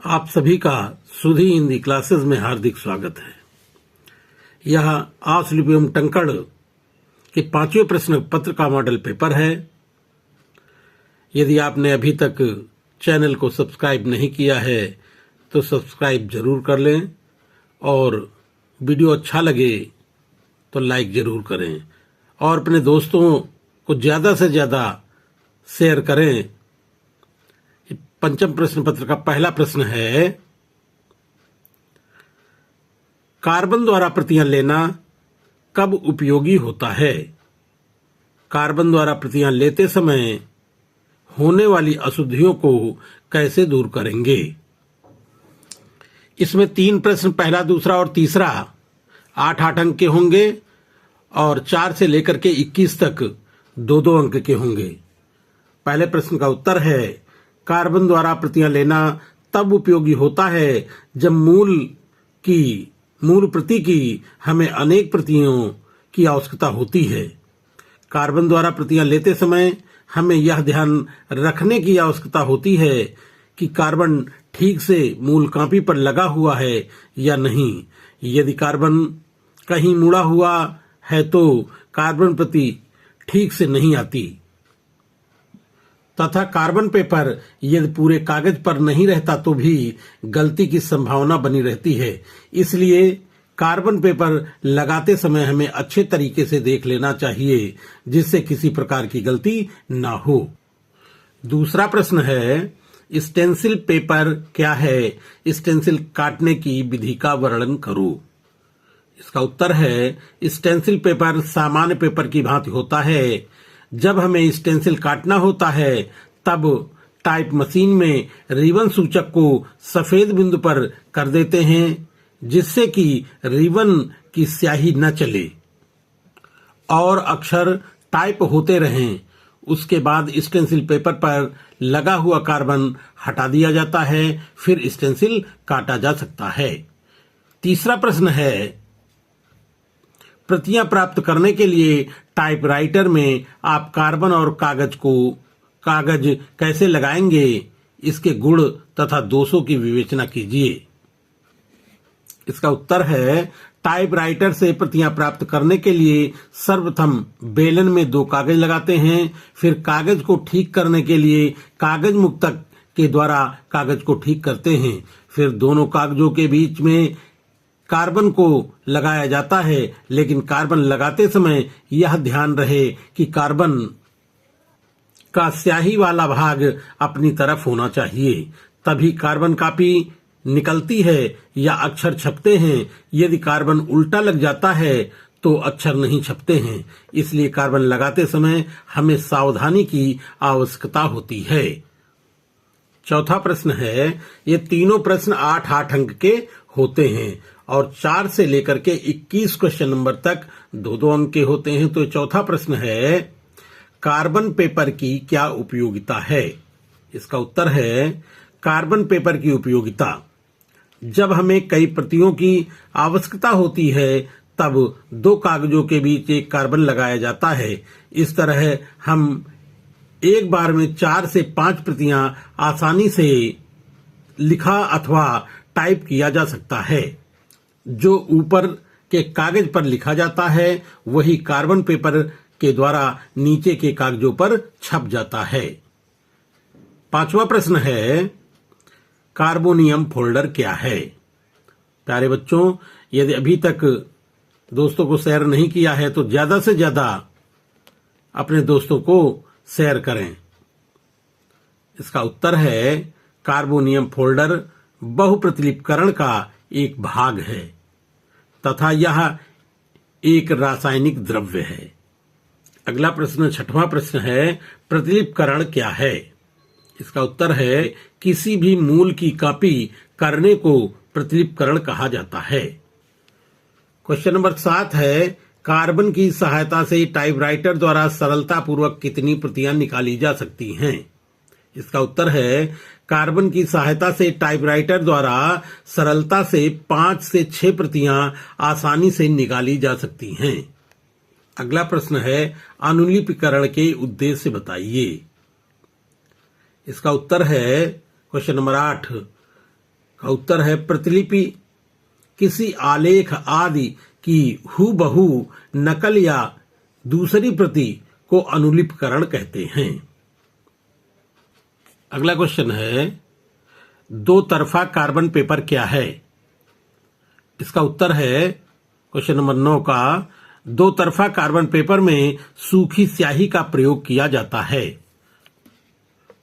आप सभी का सुधी हिंदी क्लासेस में हार्दिक स्वागत है। यह आसलिपियम टंकड़ के 5वें प्रश्न पत्र का मॉडल पेपर है। यदि आपने अभी तक चैनल को सब्सक्राइब नहीं किया है तो सब्सक्राइब जरूर कर लें और वीडियो अच्छा लगे तो लाइक जरूर करें और अपने दोस्तों को ज़्यादा से ज़्यादा शेयर करें। पंचम प्रश्न पत्र का पहला प्रश्न है, कार्बन द्वारा प्रतियां लेना कब उपयोगी होता है? कार्बन द्वारा प्रतियां लेते समय होने वाली अशुद्धियों को कैसे दूर करेंगे? इसमें 3 प्रश्न, पहला, दूसरा और तीसरा 8-8 अंक के होंगे और 4 से लेकर के 21 तक 2-2 अंक के होंगे। पहले प्रश्न का उत्तर है, कार्बन द्वारा प्रतियां लेना तब उपयोगी होता है जब मूल प्रति की हमें अनेक प्रतियों की आवश्यकता होती है। कार्बन द्वारा प्रतियां लेते समय हमें यह ध्यान रखने की आवश्यकता होती है कि कार्बन ठीक से मूल कॉपी पर लगा हुआ है या नहीं। यदि कार्बन कहीं मुड़ा हुआ है तो कार्बन प्रति ठीक से नहीं आती तथा कार्बन पेपर यदि पूरे कागज पर नहीं रहता तो भी गलती की संभावना बनी रहती है। इसलिए कार्बन पेपर लगाते समय हमें अच्छे तरीके से देख लेना चाहिए जिससे किसी प्रकार की गलती ना हो। दूसरा प्रश्न है, स्टेंसिल पेपर क्या है? स्टेंसिल काटने की विधि का वर्णन करो। इसका उत्तर है, स्टेंसिल पेपर सामान्य पेपर की भांति होता है। जब हमें स्टेंसिल काटना होता है तब टाइप मशीन में रिबन सूचक को सफेद बिंदु पर कर देते हैं जिससे कि रिबन की स्याही न चले और अक्षर टाइप होते रहें। उसके बाद स्टेंसिल पेपर पर लगा हुआ कार्बन हटा दिया जाता है, फिर स्टेंसिल काटा जा सकता है। तीसरा प्रश्न है, प्रतियां प्राप्त करने के लिए टाइपराइटर में आप कार्बन और कागज कैसे लगाएंगे? इसके गुण तथा दोषों की विवेचना कीजिए। इसका उत्तर है, टाइपराइटर से प्रतियां प्राप्त करने के लिए सर्वप्रथम बेलन में 2 कागज लगाते हैं, फिर कागज को ठीक करने के लिए कागज मुक्तक के द्वारा कागज को ठीक करते हैं, फिर दोनों कागजों के बीच में कार्बन को लगाया जाता है, लेकिन कार्बन लगाते समय यह ध्यान रहे कि कार्बन का स्याही वाला भाग अपनी तरफ होना चाहिए, तभी कार्बन कॉपी निकलती है या अक्षर छपते हैं। यदि कार्बन उल्टा लग जाता है तो अक्षर नहीं छपते हैं। इसलिए कार्बन लगाते समय हमें सावधानी की आवश्यकता होती है। चौथा प्रश्न है, ये तीनों प्रश्न 8-8 अंक के होते हैं और 4 से लेकर के 21 क्वेश्चन नंबर तक 2-2 अंक के होते हैं। तो चौथा प्रश्न है, कार्बन पेपर की क्या उपयोगिता है? इसका उत्तर है, कार्बन पेपर की उपयोगिता, जब हमें कई प्रतियों की आवश्यकता होती है तब 2 कागजों के बीच एक कार्बन लगाया जाता है। इस तरह हम एक बार में 4 से 5 प्रतियां आसानी से लिखा अथवा टाइप किया जा सकता है। जो ऊपर के कागज पर लिखा जाता है वही कार्बन पेपर के द्वारा नीचे के कागजों पर छप जाता है। 5वां प्रश्न है, कार्बोनियम फोल्डर क्या है? प्यारे बच्चों, यदि अभी तक दोस्तों को शेयर नहीं किया है तो ज्यादा से ज्यादा अपने दोस्तों को शेयर करें। इसका उत्तर है, कार्बोनियम फोल्डर बहुप्रतिलिपिकरण का एक भाग है तथा यह एक रासायनिक द्रव्य है। अगला प्रश्न, 6वां प्रश्न है, प्रतिलिपिकरण क्या है? इसका उत्तर है, किसी भी मूल की कॉपी करने को प्रतिलिपिकरण कहा जाता है। क्वेश्चन नंबर 7 है, कार्बन की सहायता से टाइपराइटर द्वारा सरलता पूर्वक कितनी प्रतियां निकाली जा सकती हैं? इसका उत्तर है, कार्बन की सहायता से टाइपराइटर द्वारा सरलता से 5 से 6 प्रतियां आसानी से निकाली जा सकती हैं। अगला प्रश्न है, अनुलिपिकरण के उद्देश्य बताइए। इसका उत्तर है क्वेश्चन नंबर 8, का उत्तर है प्रतिलिपि किसी आलेख आदि की हूबहू नकल या दूसरी प्रति को अनुलिपकरण कहते हैं। अगला क्वेश्चन है दो तरफा कार्बन पेपर क्या है? इसका उत्तर है क्वेश्चन नंबर 9 का दो तरफा कार्बन पेपर में सूखी स्याही का प्रयोग किया जाता है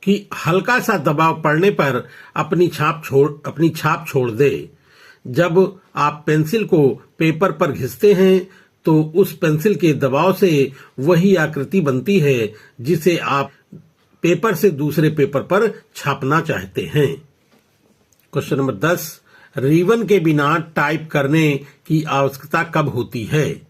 कि हल्का सा दबाव पड़ने पर अपनी छाप छोड़ दे। जब आप पेंसिल को पेपर पर घिसते हैं तो उस पेंसिल के दबाव से वही आकृति बनती है जिसे आप पेपर से दूसरे पेपर पर छापना चाहते हैं। क्वेश्चन नंबर 10 रिबन के बिना टाइप करने की आवश्यकता कब होती है?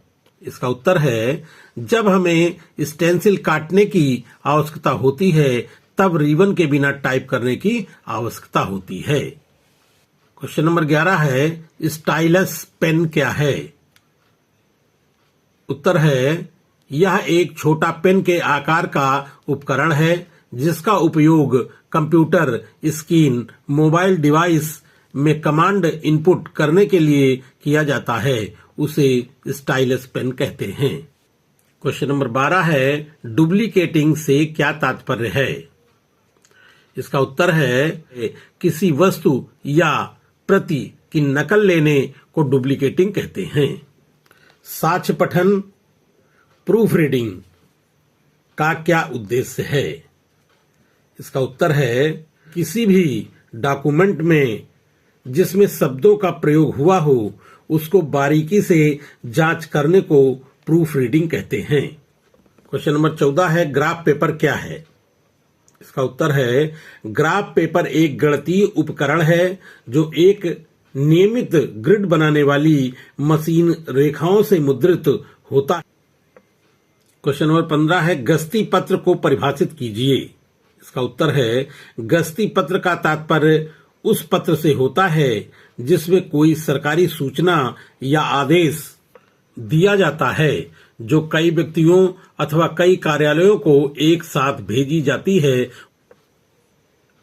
इसका उत्तर है जब हमें स्टेंसिल काटने की आवश्यकता होती है तब रिबन के बिना टाइप करने की आवश्यकता होती है। क्वेश्चन नंबर 11 है स्टाइलस पेन क्या है? उत्तर है यह एक छोटा पेन के आकार का उपकरण है जिसका उपयोग कंप्यूटर स्क्रीन मोबाइल डिवाइस में कमांड इनपुट करने के लिए किया जाता है, उसे स्टाइलस पेन कहते हैं। क्वेश्चन नंबर 12 है डुप्लीकेटिंग से क्या तात्पर्य है? इसका उत्तर है किसी वस्तु या प्रति की नकल लेने को डुप्लीकेटिंग कहते हैं। साक्ष्य पठन प्रूफ रीडिंग का क्या उद्देश्य है? इसका उत्तर है किसी भी डॉक्यूमेंट में जिसमें शब्दों का प्रयोग हुआ हो उसको बारीकी से जांच करने को प्रूफ रीडिंग कहते हैं। क्वेश्चन नंबर 14 है ग्राफ पेपर क्या है? इसका उत्तर है ग्राफ पेपर एक गणितीय उपकरण है जो एक नियमित ग्रिड बनाने वाली मशीन रेखाओं से मुद्रित होता है। क्वेश्चन नंबर 15 है गस्ती पत्र को परिभाषित कीजिए। इसका उत्तर है गस्ती पत्र का तात्पर्य उस पत्र से होता है जिसमें कोई सरकारी सूचना या आदेश दिया जाता है जो कई व्यक्तियों अथवा कई कार्यालयों को एक साथ भेजी जाती है।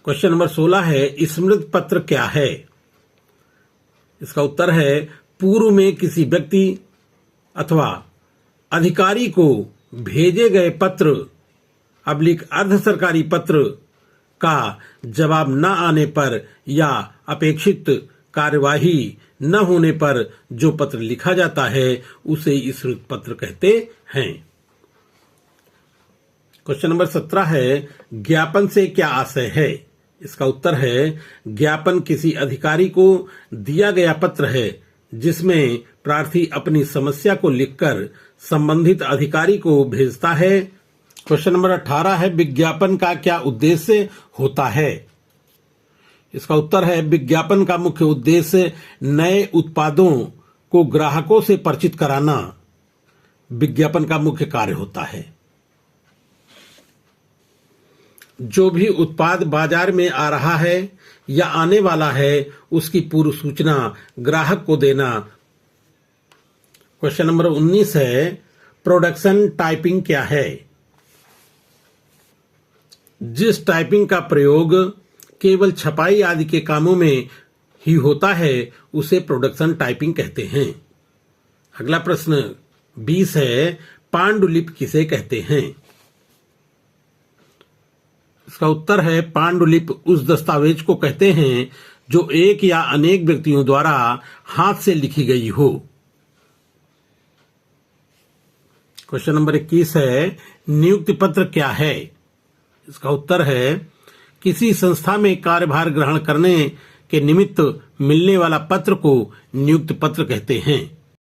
क्वेश्चन नंबर 16 है स्मृति पत्र क्या है? इसका उत्तर है पूर्व में किसी व्यक्ति अथवा अधिकारी को भेजे गए पत्र अर्ध सरकारी पत्र का जवाब न आने पर या अपेक्षित कार्यवाही न होने पर जो पत्र लिखा जाता है उसे स्मृति पत्र कहते हैं। क्वेश्चन नंबर 17 है ज्ञापन से क्या आशय है? इसका उत्तर है ज्ञापन किसी अधिकारी को दिया गया पत्र है जिसमें प्रार्थी अपनी समस्या को लिखकर संबंधित अधिकारी को भेजता है। क्वेश्चन नंबर 18 है विज्ञापन का क्या उद्देश्य होता है? इसका उत्तर है विज्ञापन का मुख्य उद्देश्य नए उत्पादों को ग्राहकों से परिचित कराना विज्ञापन का मुख्य कार्य होता है। जो भी उत्पाद बाजार में आ रहा है या आने वाला है उसकी पूर्व सूचना ग्राहक को देना। क्वेश्चन नंबर 19 है प्रोडक्शन टाइपिंग क्या है? जिस टाइपिंग का प्रयोग केवल छपाई आदि के कामों में ही होता है उसे प्रोडक्शन टाइपिंग कहते हैं। अगला प्रश्न 20 है पांडुलिपि किसे कहते हैं? इसका उत्तर है पांडुलिपि उस दस्तावेज को कहते हैं जो एक या अनेक व्यक्तियों द्वारा हाथ से लिखी गई हो। क्वेश्चन नंबर 21 है नियुक्ति पत्र क्या है? इसका उत्तर है किसी संस्था में कार्यभार ग्रहण करने के निमित्त मिलने वाला पत्र को नियुक्ति पत्र कहते हैं।